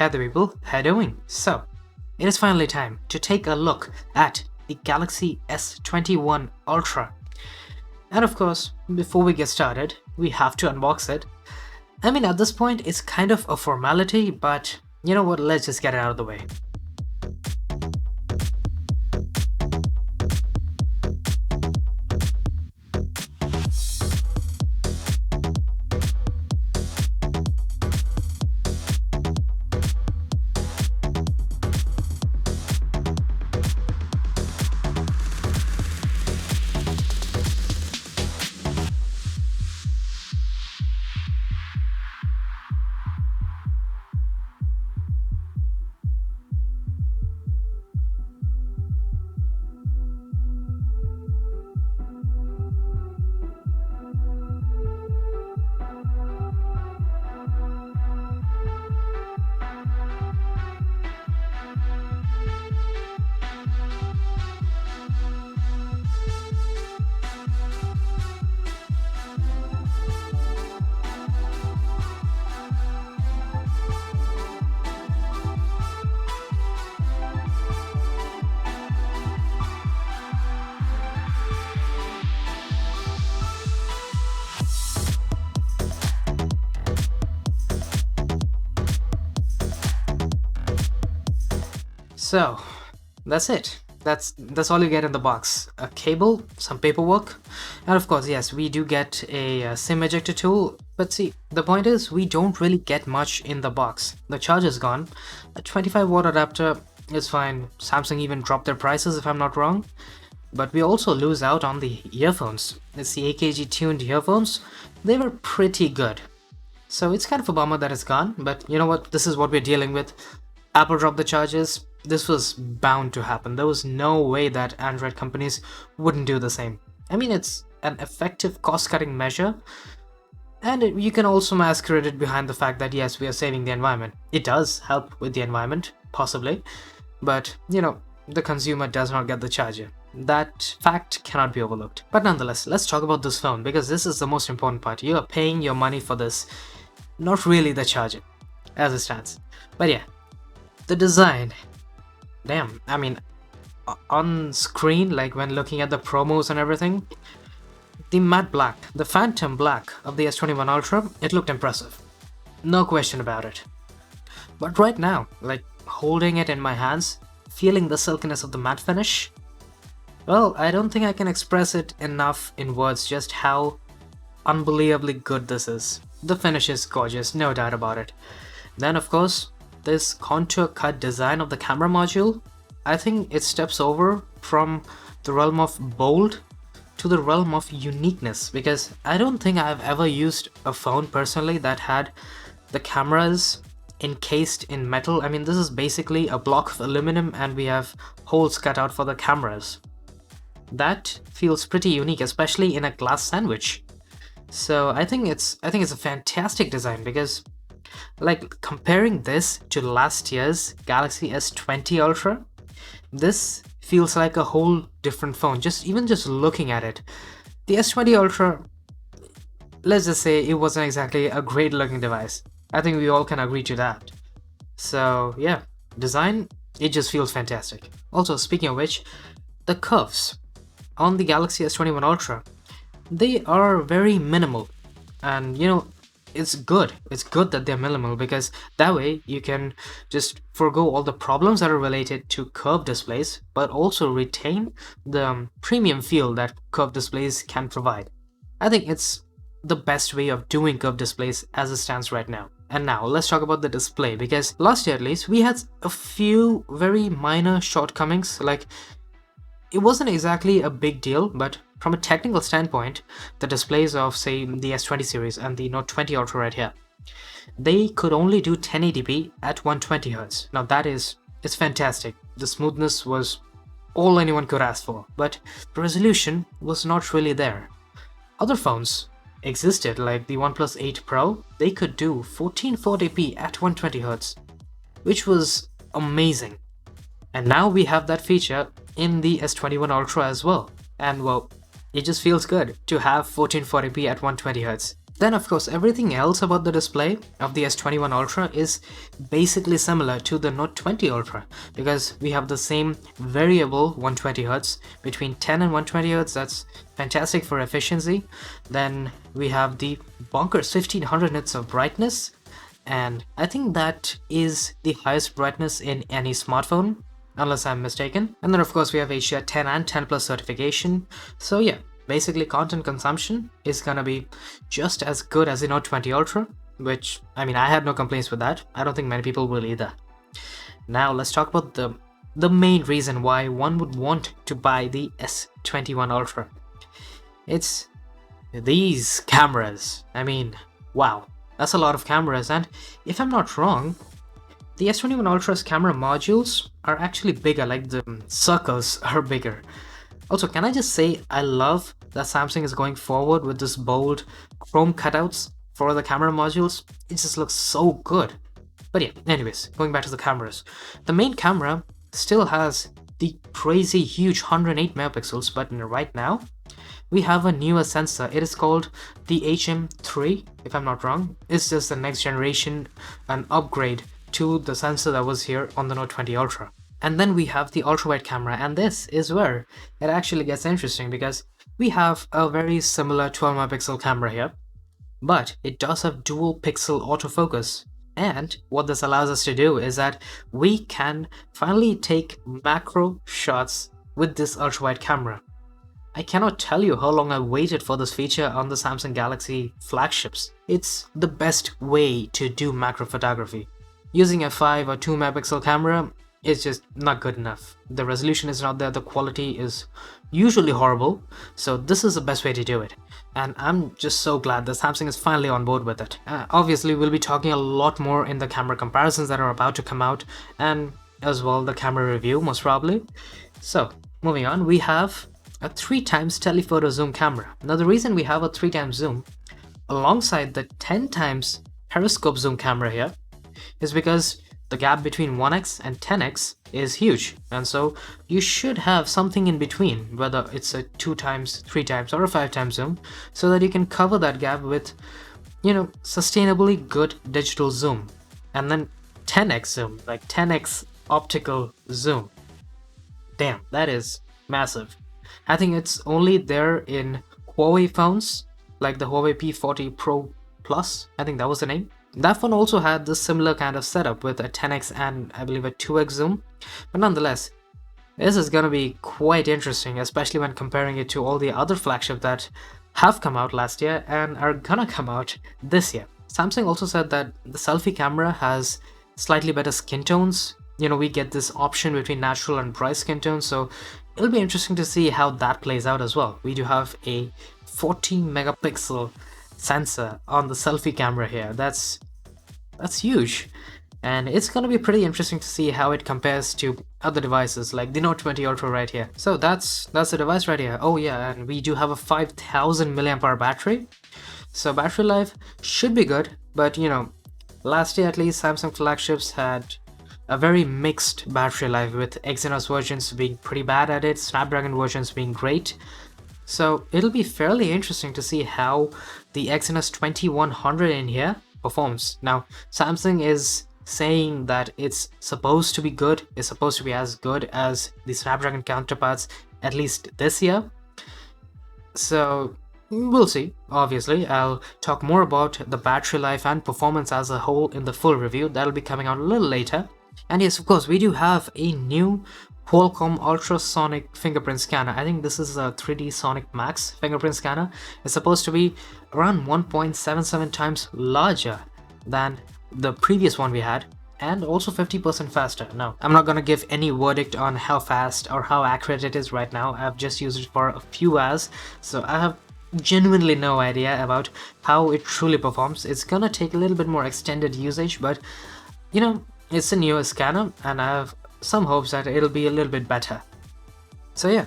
Hey there people, how you doing? So, it is finally time to take a look at the Galaxy S21 Ultra. And of course, before we get started, we have to unbox it. I mean, at this point, it's kind of a formality, but you know what, let's just get it out of the way. So, that's it. That's all you get in the box. A cable, some paperwork, and of course, yes, we do get a SIM ejector tool, but see, the point is, we don't really get much in the box. The charger's gone, a 25-watt adapter is fine, Samsung even dropped their prices if I'm not wrong, but we also lose out on the earphones. It's the AKG tuned earphones, they were pretty good. So it's kind of a bummer that it's gone, but you know what, this is what we're dealing with. Apple dropped the charges. This was bound to happen. There was no way that Android companies wouldn't do the same. I mean, it's an effective cost-cutting measure, and you can also masquerade it behind the fact that yes, we are saving the environment. It does help with the environment, possibly, but you know, the consumer does not get the charger. That fact cannot be overlooked. But nonetheless, let's talk about this phone, because this is the most important part. You are paying your money for this, not really the charger, as it stands. But yeah, the design. Damn, I mean, on screen, like when looking at the promos and everything, the matte black, the phantom black of the S21 Ultra, it looked impressive. No question about it. But right now, like holding it in my hands, feeling the silkiness of the matte finish, well, I don't think I can express it enough in words just how unbelievably good this is. The finish is gorgeous, no doubt about it. Then of course, this contour cut design of the camera module, I think it steps over from the realm of bold to the realm of uniqueness, because I don't think I've ever used a phone personally that had the cameras encased in metal. I mean, this is basically a block of aluminum and we have holes cut out for the cameras. That feels pretty unique, especially in a glass sandwich. So I think it's a fantastic design, because like comparing this to last year's Galaxy S20 Ultra, this feels like a whole different phone. Even just looking at it, the S20 Ultra, let's just say it wasn't exactly a great looking device. I think we all can agree to that. So yeah, design, it just feels fantastic. Also, speaking of which, the curves on the Galaxy S21 Ultra, they are very minimal, and you know, it's good that they're minimal, because that way you can just forgo all the problems that are related to curved displays, but also retain the premium feel that curved displays can provide. I think it's the best way of doing curved displays as it stands right now. And now let's talk about the display, because last year at least we had a few very minor shortcomings. Like, it wasn't exactly a big deal, but from a technical standpoint, the displays of, say, the S20 series and the Note 20 Ultra right here, they could only do 1080p at 120Hz. Now it's fantastic. The smoothness was all anyone could ask for, but the resolution was not really there. Other phones existed, like the OnePlus 8 Pro, they could do 1440p at 120Hz, which was amazing. And now we have that feature in the S21 Ultra as well. And well, it just feels good to have 1440p at 120Hz. Then of course everything else about the display of the S21 Ultra is basically similar to the Note 20 Ultra, because we have the same variable 120Hz between 10 and 120Hz. That's fantastic for efficiency. Then we have the bonkers 1500 nits of brightness, and I think that is the highest brightness in any smartphone, unless I'm mistaken. And then of course we have HDR 10 and 10 plus certification. So yeah, basically content consumption is gonna be just as good as the Note 20 Ultra, which, I mean, I had no complaints with that. I don't think many people will either. Now let's talk about the main reason why one would want to buy the S21 Ultra. It's these cameras. I mean, wow, that's a lot of cameras, and if I'm not wrong, the S21 Ultra's camera modules are actually bigger, like the circles are bigger. Also, can I just say, I love that Samsung is going forward with this bold chrome cutouts for the camera modules. It just looks so good. But yeah, anyways, going back to the cameras. The main camera still has the crazy huge 108 megapixels, but right now, we have a newer sensor. It is called the HM3, if I'm not wrong. It's just the next generation, an upgrade to the sensor that was here on the Note 20 Ultra. And then we have the ultra-wide camera, and this is where it actually gets interesting, because we have a very similar 12 megapixel camera here, but it does have dual pixel autofocus. And what this allows us to do is that we can finally take macro shots with this ultra-wide camera. I cannot tell you how long I waited for this feature on the Samsung Galaxy flagships. It's the best way to do macro photography. Using a 5 or 2 megapixel camera is just not good enough. The resolution is not there, the quality is usually horrible, so this is the best way to do it. And I'm just so glad that Samsung is finally on board with it. Obviously, we'll be talking a lot more in the camera comparisons that are about to come out, and as well the camera review most probably. So, moving on, we have a 3 times telephoto zoom camera. Now the reason we have a 3 times zoom alongside the 10 times periscope zoom camera here is because the gap between 1x and 10x is huge, and so you should have something in between, whether it's a 2 times, 3 times or a 5 times zoom, so that you can cover that gap with, you know, sustainably good digital zoom. And then 10x zoom, like 10x optical zoom. Damn, that is massive. I think it's only there in Huawei phones, like the Huawei P40 Pro Plus, I think that was the name. That phone also had this similar kind of setup with a 10x and I believe a 2x zoom, but nonetheless, this is gonna be quite interesting, especially when comparing it to all the other flagships that have come out last year and are gonna come out this year. Samsung also said that the selfie camera has slightly better skin tones. You know, we get this option between natural and bright skin tones, so it'll be interesting to see how that plays out as well. We do have a 14 megapixel sensor on the selfie camera here. That's huge, and it's gonna be pretty interesting to see how it compares to other devices like the Note 20 Ultra right here. So that's the device right here. Oh yeah, and we do have a 5000 milliamp hour battery, so battery life should be good. But you know, last year at least Samsung flagships had a very mixed battery life, with Exynos versions being pretty bad at it, Snapdragon versions being great. So it'll be fairly interesting to see how the Exynos 2100 in here performs. Now, Samsung is saying that it's supposed to be good, it's supposed to be as good as the Snapdragon counterparts, at least this year. So we'll see. Obviously, I'll talk more about the battery life and performance as a whole in the full review. That'll be coming out a little later. And yes, of course, we do have a new Qualcomm ultrasonic fingerprint scanner. I think this is a 3D Sonic Max fingerprint scanner. It's supposed to be around 1.77 times larger than the previous one we had, and also 50% faster. Now, I'm not gonna give any verdict on how fast or how accurate it is right now. I've just used it for a few hours, so I have genuinely no idea about how it truly performs. It's gonna take a little bit more extended usage, but you know, it's a newer scanner and I have some hopes that it'll be a little bit better. So yeah,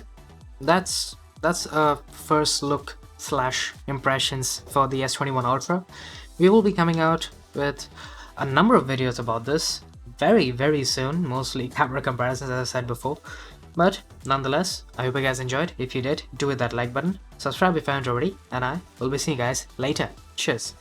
that's a first look / impressions for the S21 Ultra. We will be coming out with a number of videos about this very soon, mostly camera comparisons as I said before. But nonetheless, I hope you guys enjoyed. If you did, do hit that like button, subscribe if you haven't already, and I will be seeing you guys later. Cheers.